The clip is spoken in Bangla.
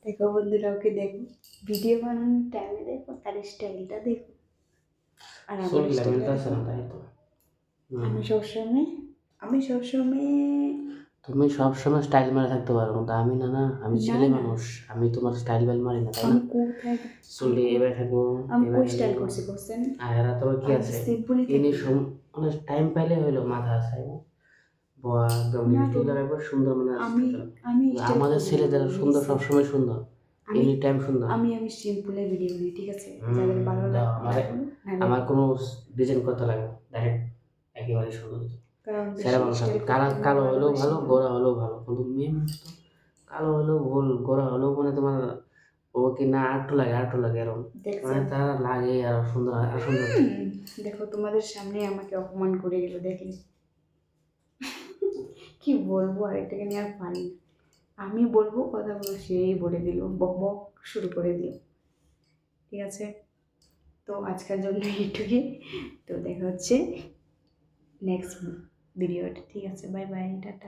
দেখো বন্ধুরা, ওকে দেখো, ভিডিও বানানোর টাইমে দেখো, তার স্টাইলটা দেখো। আর আমার স্টাইলটা দেখো। আমি সবসময় তুমি সবসময় স্টাইল মারে থাকতে পারো, কিন্তু আমি না। না, আমি ছেলে মানুষ, আমি তোমার স্টাইল বেল মারি না, তাই না? আমি কোথায় চুলে এবার থাকবো, আমি এবার কোই স্টাইল করছি বলছেন? আর এরা তোমার কি আছে সিম্পলি ইনি থাকি। মানে টাইম পাইলে হইলো মাথা আছে বয়া একদম না লিপস্টিক গো, লাগাবো সুন্দর, মানে আমি আমি স্টাইল আমাদের করি ছেলেদের সুন্দর সবসময় সুন্দর, আমি এনি টাইম সুন্দর। আমি সিম্পলে ভিডিও নিই, ঠিক আছে? যাদের ভালো লাগে আমার কোনো ডিজাইন করতে লাগে না, ডাইরেক্ট একেবারে সুন্দর। কারণ সেরা মানুষ আছে, কালো হলেও ভালো, গোরা হলেও ভালো, কিন্তু মেয়ে মানুষ তো কালো হলেও ভুল, গোরা হলেও মানে তোমার ও কি না আটটু লাগে এরকম, মানে তারা লাগে আর সুন্দর আর সুন্দর। দেখো, তোমাদের সামনে আমাকে অপমান করে গেল, দেখলে কি বলবো? আর এটাকে নিয়ে আর পারি না। আমি বলবো কথাগুলো, সেই বলে দিল, বক বক শুরু করে দিল। ঠিক আছে, তো আজকের জন্য এইটুকুই। তো দেখা হচ্ছে নেক্সট ভিডিওটা, ঠিক আছে? Bye bye, tata.